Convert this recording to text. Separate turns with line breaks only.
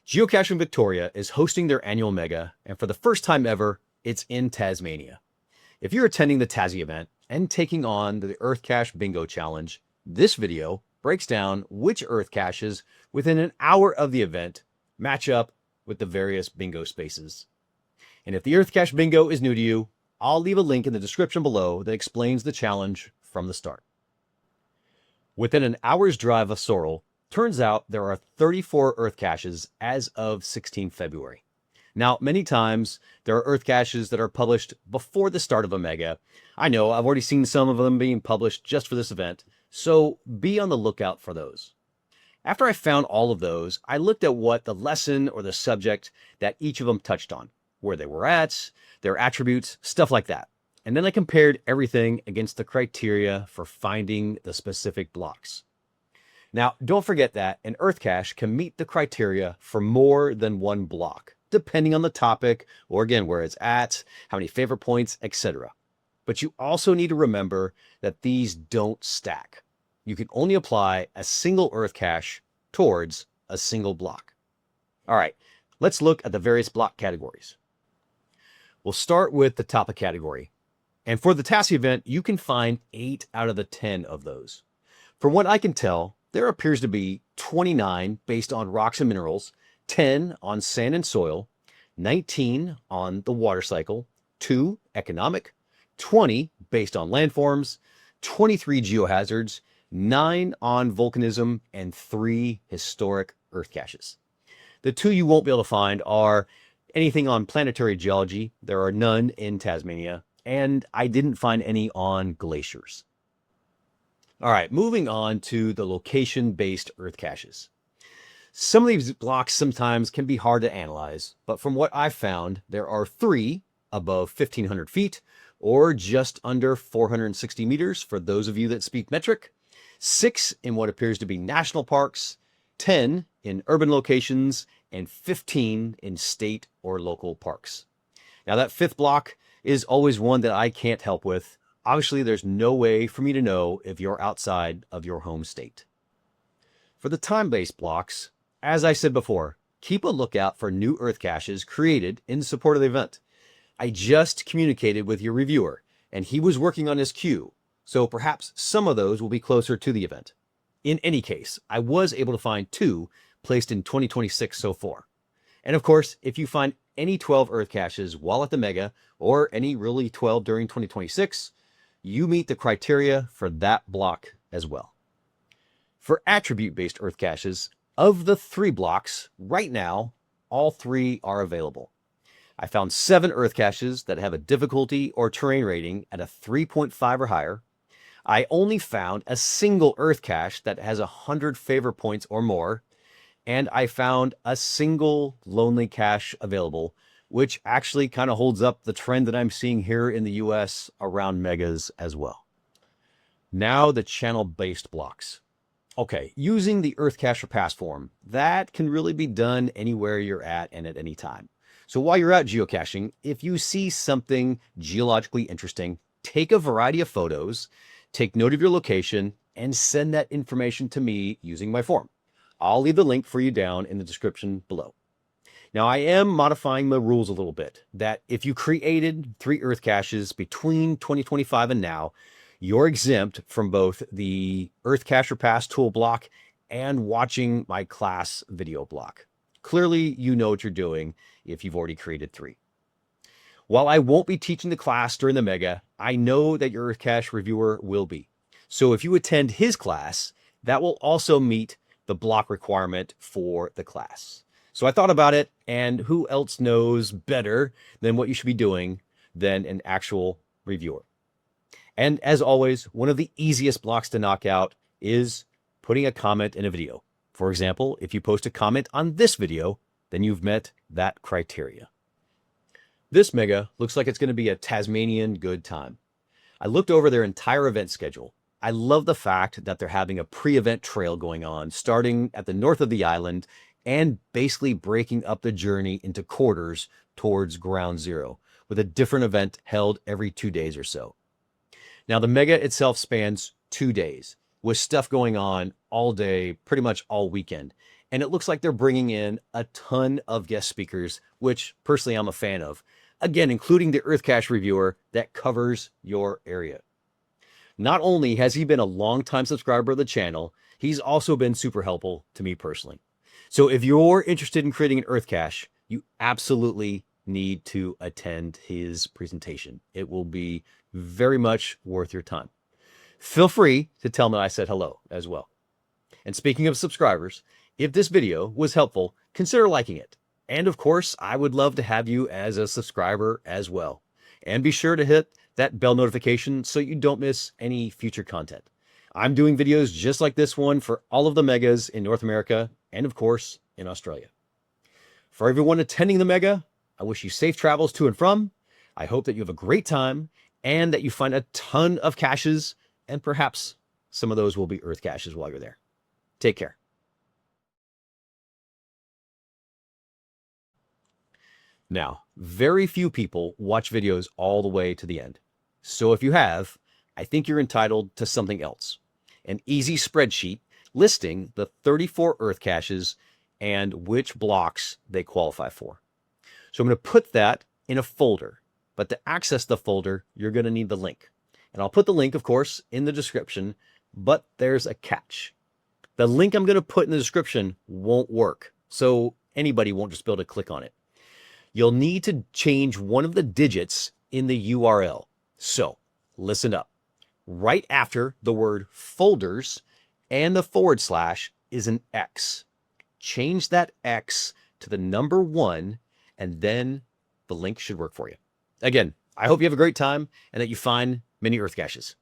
Geocaching Victoria is hosting their annual mega, and for the first time ever, it's in Tasmania. If you're attending the Tassie Event and taking on the EarthCache Bingo Challenge, this video breaks down which EarthCaches within an hour of the event match up with the various bingo spaces. And if the EarthCache Bingo is new to you, I'll leave a link in the description below that explains the challenge from the start. Within an hour's drive of Sorrel, turns out there are 34 EarthCaches as of 16 February. Now, many times there are EarthCaches that are published before the start of a mega. I know I've already seen some of them being published just for this event, so be on the lookout for those. After I found all of those, I looked at what the lesson or the subject that each of them touched on, where they were at, their attributes, stuff like that. And then I compared everything against the criteria for finding the specific blocks. Now, don't forget that an EarthCache can meet the criteria for more than one block, depending on the topic, or again, where it's at, how many favorite points, etc. But you also need to remember that these don't stack. You can only apply a single EarthCache towards a single block. All right, let's look at the various block categories. We'll start with the topic category. And for the Tassie event, you can find 8 out of the 10 of those. From what I can tell, there appears to be 29 based on rocks and minerals, 10 on sand and soil, 19 on the water cycle, 2 economic, 20 based on landforms, 23 geohazards, 9 on volcanism, and 3 historic EarthCaches. The 2 you won't be able to find are anything on planetary geology. There are none in Tasmania, and I didn't find any on glaciers. All right, moving on to the location-based EarthCaches. Some of these blocks sometimes can be hard to analyze, but from what I've found, there are 3 above 1,500 feet, or just under 460 meters for those of you that speak metric, 6 in what appears to be national parks, 10 in urban locations, and 15 in state or local parks. Now that 5th block is always one that I can't help with. Obviously, there's no way for me to know if you're outside of your home state. For the time-based blocks, as I said before, keep a lookout for new EarthCaches created in support of the event. I just communicated with your reviewer, and he was working on his queue, so perhaps some of those will be closer to the event. In any case, I was able to find 2 placed in 2026 so far. And of course, if you find any 12 EarthCaches while at the Mega, or any really 12 during 2026, you meet the criteria for that block as well. For attribute-based EarthCaches, of the 3 blocks, right now, all 3 are available. I found 7 EarthCaches that have a difficulty or terrain rating at a 3.5 or higher. I only found a single EarthCache that has 100 favor points or more, and I found a single lonely cache available, which actually kind of holds up the trend that I'm seeing here in the US around megas as well. Now the channel-based blocks. Okay, using the EarthCache Pass form, that can really be done anywhere you're at and at any time. So while you're out geocaching, if you see something geologically interesting, take a variety of photos, take note of your location, and send that information to me using my form. I'll leave the link for you down in the description below. Now, I am modifying the rules a little bit, that if you created 3 EarthCaches between 2025 and now, you're exempt from both the EarthCache Pass tool block and watching my class video block. Clearly, you know what you're doing if you've already created 3. While I won't be teaching the class during the Mega, I know that your EarthCache reviewer will be. So if you attend his class, that will also meet the block requirement for the class. So I thought about it, and who else knows better than what you should be doing than an actual reviewer? And as always, one of the easiest blocks to knock out is putting a comment in a video. For example, if you post a comment on this video, then you've met that criteria. This mega looks like it's going to be a Tasmanian good time. I looked over their entire event schedule. I love the fact that they're having a pre-event trail going on, starting at the north of the island and basically breaking up the journey into quarters towards ground zero, with a different event held every 2 days or so. Now, the mega itself spans 2 days, with stuff going on all day, pretty much all weekend. And it looks like they're bringing in a ton of guest speakers, which personally I'm a fan of. Again, including the EarthCache reviewer that covers your area. Not only has he been a longtime subscriber of the channel, he's also been super helpful to me personally. So if you're interested in creating an EarthCache, you absolutely need to attend his presentation. It will be very much worth your time. Feel free to tell him that I said hello as well. And speaking of subscribers, if this video was helpful, consider liking it. And of course, I would love to have you as a subscriber as well. And be sure to hit that bell notification so you don't miss any future content. I'm doing videos just like this one for all of the megas in North America and of course in Australia. For everyone attending the mega, I wish you safe travels to and from. I hope that you have a great time and that you find a ton of caches, and perhaps some of those will be EarthCaches while you're there. Take care. Now, very few people watch videos all the way to the end. So if you have, I think you're entitled to something else. An easy spreadsheet listing the 34 EarthCaches and which blocks they qualify for. So I'm going to put that in a folder, but to access the folder, you're going to need the link. And I'll put the link, of course, in the description, but there's a catch. The link I'm going to put in the description won't work, so anybody won't just be able to click on it. You'll need to change one of the digits in the URL. So listen up. Right after the word folders and the / is an X. Change that X to the number 1, and then the link should work for you. Again, I hope you have a great time and that you find many EarthCaches.